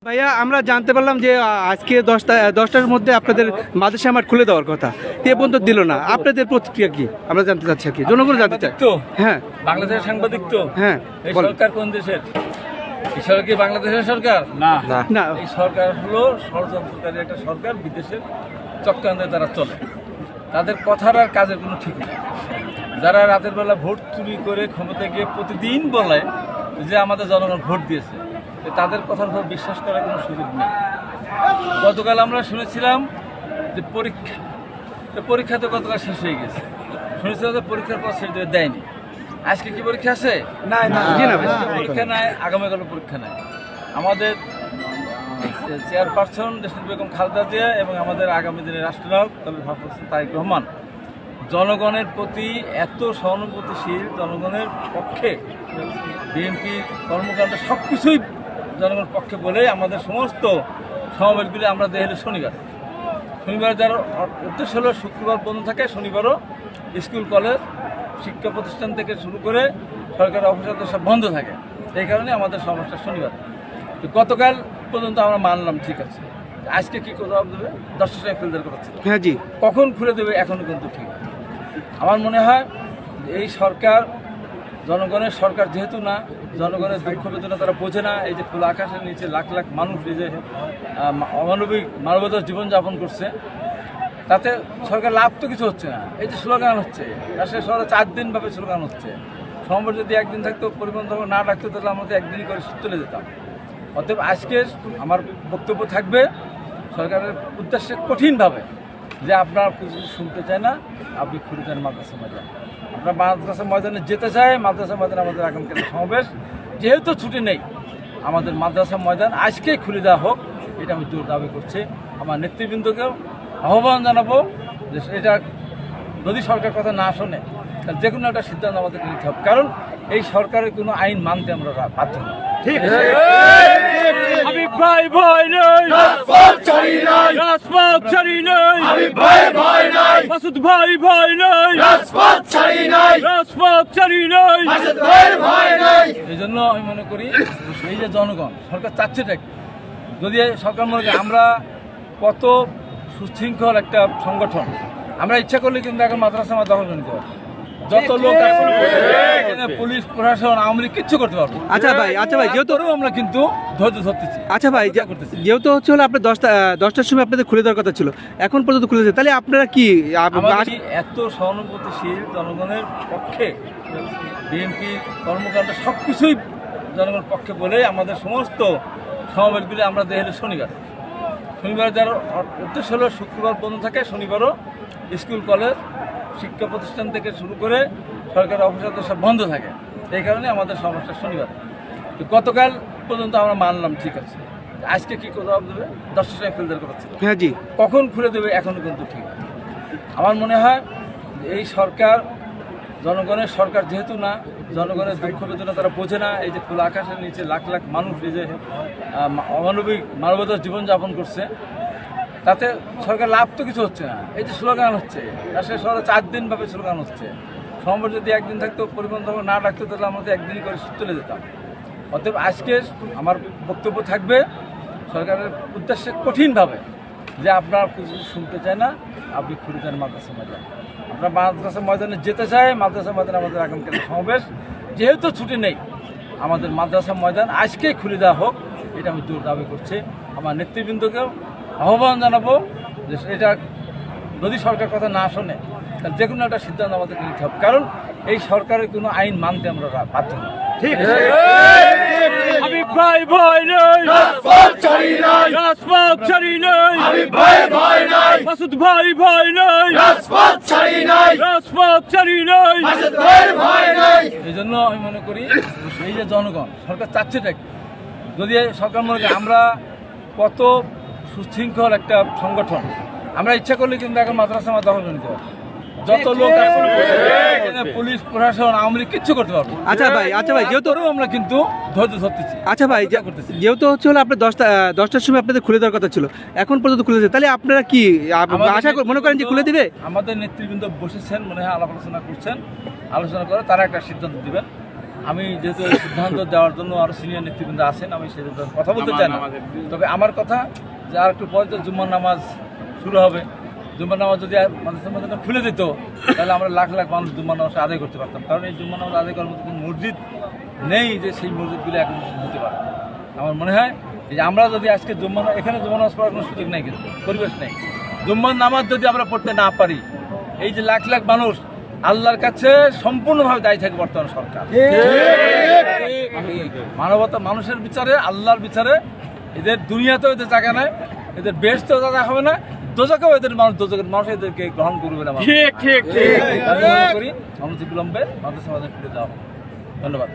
ভাইয়া আমরা জানতে পারলাম যে আজকে 10টার মধ্যে আপনাদের মাদ্রাসা মাঠ খুলে দেওয়ার কথা, এ পর্যন্ত দিল না। আপনাদের প্রতিক্রিয়া কি আমরা জানতে চাচ্ছি আর কি, জনগণ জানতে চাই। তো হ্যাঁ, বাংলাদেশের সাংবাদিক তো হ্যাঁ, এই বলেন। সরকার কোন দেশের? এই সরকার কি বাংলাদেশের সরকার? না না, এই সরকার হলো ষড়যন্ত্রকারী একটা সরকার, বিদেশের চক্রান্তে তারা চলে। তাদের কথার আর কাজের কোনো ঠিক নেই। যারা রাতের বেলা ভোট চুরি করে ক্ষমতায় গিয়ে প্রতিদিন বলে যে আমাদের জনগণ ভোট দিয়েছে, তো তাদের কথার উপর বিশ্বাস করার কোনো সুযোগ নেই। গতকাল আমরা শুনেছিলাম যে পরীক্ষা তো গতকাল শেষ হয়ে গেছে, শুনেছিলাম যে পরীক্ষার পর শেষ দেয়নি। আজকে কি পরীক্ষা আছে? জি না ভাই। পরীক্ষা নাই, আগামীকাল পরীক্ষা নাই। আমাদের চেয়ারপারসন দেশনেত্রী বেগম খালেদা জিয়া এবং আমাদের আগামী দিনের রাষ্ট্রনায়ক তারেক রহমান জনগণের প্রতি এত সহানুভূতিশীল, জনগণের পক্ষে বিএনপির কর্মকাণ্ড সব কিছুই জনগণের পক্ষে বলে আমাদের সমস্ত সমাবেশগুলি আমরা দেখলে শনিবার যার উদ্দেশ্য হলো শুক্রবার বন্ধ থাকে, শনিবারও স্কুল কলেজ শিক্ষা প্রতিষ্ঠান থেকে শুরু করে সরকারি অফিস সব বন্ধ থাকে। এই কারণে আমাদের সমস্যা শনিবার। তো গতকাল পর্যন্ত আমরা মানলাম ঠিক আছে, আজকে কী জবাব দেবে? 10টা এপ্রিল করেছে, হ্যাঁ জি, কখন খুলে দেবে এখনও কিন্তু ঠিক আছে। আমার মনে হয় এই সরকার জনগণের সরকার যেহেতু না, জনগণের দুঃখ বেদনা তারা বোঝে না। এই যে খোলা আকাশের নিচে লাখ লাখ মানুষ এই যে অমানবিক মানবতার জীবনযাপন করছে, তাতে সরকার লাভ তো কিছু হচ্ছে না। এই যে স্লোগান হচ্ছে, রাজশাহী শহরে 4 দিন ভাবে স্লোগান হচ্ছে। সমাবেশ যদি একদিন থাকতো, পরিবহন না রাখতো, তাহলে আমরা তো একদিনই করে চলে যেতাম। অতএব আজকে আমার বক্তব্য থাকবে সরকারের উদ্দেশ্যে কঠিনভাবে যে আপনারা কিছু শুনতে চায় না, আপনি খুলে যান মাদ্রাসা ময়দান। আমরা মাদ্রাসা ময়দানে যেতে চাই। মাদ্রাসা ময়দানে আমাদের আগামীকালের সমাবেশ, যেহেতু ছুটি নেই, আমাদের মাদ্রাসা ময়দান আজকেই খুলে দেওয়া হোক, এটা আমি জোর দাবি করছি। আমার নেতৃবৃন্দকেও আহ্বান জানাবো যে এটা যদি সরকার কথা না শোনে, তাহলে যে কোনো একটা সিদ্ধান্ত আমাদেরকে নিতে হবে। কারণ এই সরকারের কোনো আইন মানতে আমরা বাধ্য না। ঠিক আছে, হাবিব ভাই ভয় নাই, রাজপথ ছাড়ি নাই, রাজপথ ছাড়ি নাই, হাবিব ভাই ভয় নাই, মাসুদ ভাই ভয় নাই, রাজপথ ছাড়ি নাই, রাজপথ ছাড়ি নাই, মাসুদ ভাই ভয় নাই। এই জন্য আমি মনে করি এই যে জনগণ সরকার চাচ্ছেটা কি, যদি সরকার মনে করি আমরা কত সুশৃঙ্খল একটা সংগঠন, আমরা ইচ্ছা করলে কিন্তু এখন মাদ্রাসা আমার দখল নিতে পারবো। যত লোক এখানে পুলিশ প্রশাসন আওয়ামী লীগ কিচ্ছু করতে পারবো। আচ্ছা ভাই, যেহেতু আমরা কিন্তু ধৈর্য ধরতেছি। আচ্ছা ভাই, যেহেতু হচ্ছে হলো আপনার 10টার সময় আপনাদের খুলে দেওয়ার কথা ছিল, এখন পর্যন্ত খুলেছে, তাহলে আপনারা কি এত সহানুভূতিশীল, জনগণের পক্ষে বিএনপির কর্মকাণ্ড সব কিছুই জনগণের পক্ষে বলে আমাদের সমস্ত সমাবেশগুলি আমরা দেখলে শনিবার যার উদ্দেশ্য হলো শুক্রবার বন্ধ থাকে, শনিবারও স্কুল কলেজ শিক্ষা প্রতিষ্ঠান থেকে শুরু করে সরকারি অফিস সব বন্ধ থাকে। এই কারণে আমাদের সমস্যা শনিবার। তো গতকাল পর্যন্ত আমরা মানলাম ঠিক আছে, আজকে কী জবাব দেবে? 10টা এপ্রিল করেছে, হ্যাঁ জি, কখন খুলে দেবে এখনও কিন্তু ঠিক আছে। আমার মনে হয় এই সরকার জনগণের সরকার যেহেতু না, জনগণের দুঃখ বেদনা তারা বোঝে না। এই যে খোলা আকাশের নিচে লাখ লাখ মানুষ এই যে অমানবিক মানবতার জীবনযাপন করছে, তাতে সরকার লাভ তো কিছু হচ্ছে না। এই যে স্লোগান হচ্ছে, রাজশাহী শহরে 4 দিন ভাবে স্লোগান হচ্ছে। সমাবেশ যদি একদিন থাকতো, পরিবহন না রাখতো, তাহলে আমরা তো একদিনই করে চলে যেতাম। অতএব আজকে আমার বক্তব্য থাকবে সরকারের উদ্দেশ্যে কঠিনভাবে যে আপনারা কিছু শুনতে চায় না, আপনি খুলে যান মাদ্রাসা ময়দান। আমরা মাদ্রাসা ময়দানে যেতে চাই। মাদ্রাসা ময়দানে আমাদের আগামীকালের সমাবেশ, যেহেতু ছুটি নেই, আমাদের মাদ্রাসা ময়দান আজকেই খুলে দেওয়া হোক, এটা আমি জোর দাবি করছি। আমার নেতৃবৃন্দকেও আহ্বান জানাবো যে এটা যদি সরকার কথা না শোনে, তাহলে যে কোনো একটা সিদ্ধান্ত আমাদেরকে নিতে হবে। কারণ এই সরকারের কোনো আইন মানতে আমরা বাধ্য না। ঠিক আছে, হাবিব ভাই ভয় নাই, রাজপথ ছাড়ি নাই, রাজপথ ছাড়ি নাই, হাবিব ভাই ভয় নাই, মাসুদ ভাই ভয় নাই, রাজপথ ছাড়ি নাই, রাজপথ ছাড়ি নাই, মাসুদ ভাই ভয় নাই। এই জন্য আমি মনে করি এই যে জনগণ সরকার চাচ্ছেটা কি, যদি সরকার মনে করি আমরা কত সুশৃঙ্খল একটা সংগঠন, আমরা ইচ্ছা করলে কিন্তু এখন মাদ্রাসা আমার দখল নিতে পারবো। যত লোক এখানে পুলিশ প্রশাসন আওয়ামী লীগ কিচ্ছু করতে পারবো। আচ্ছা ভাই, যেহেতু আমরা কিন্তু ধৈর্য ধরতেছি। আচ্ছা ভাই, যেহেতু হচ্ছে হলো আপনার 10টার সময় আপনাদের খুলে দেওয়ার কথা ছিল, এখন পর্যন্ত খুলেছে, তাহলে আপনারা কি আশা মনে করেন যে খুলে দিবে? আমাদের নেতৃবৃন্দ বসেছেন, মনে হয় আলাপ আলোচনা করছেন, আলোচনা করে তারা একটা সিদ্ধান্ত দিবেন। আমি যেহেতু এই সিদ্ধান্ত দেওয়ার জন্য আরও সিনিয়র নেতৃবৃন্দ আছেন, আমি সেটা কথা বলতে চাই না। তবে আমার কথা যে আর একটু পরে তো জুম্মার নামাজ শুরু হবে, জুম্মার নামাজ যদি মানুষের মধ্যে খুলে দিত তাহলে আমরা লাখ লাখ মানুষ জুম্মার নামাজটা আদায় করতে পারতাম। কারণ এই জুম্মার নামাজ আদায় করার মতো কোনো মসজিদ নেই যে সেই মসজিদগুলো এখন হতে পারে। আমার মনে হয় যে আমরা যদি আজকে এখানে জুম্মার নামাজ পড়ার কোনো সুযোগ নেই, কিন্তু পরিবেশ নেই, জুম্মার নামাজ যদি আমরা পড়তে না পারি, এই যে লাখ লাখ মানুষ আল্লাহর কাছে সম্পূর্ণভাবে দায়ী থাকে বর্তমান সরকার। মানবতা মানুষের বিচারে, আল্লাহর বিচারে এদের দুনিয়াতেও এদের জায়গা নেই, এদের বেহেশতেও জায়গা হবে না, দোজখেও এদের মানুষ এদেরকে গ্রহণ করবে না। করি মানুষ বিলম্বে মানুষের সমাজে ফিরে যাওয়া। ধন্যবাদ।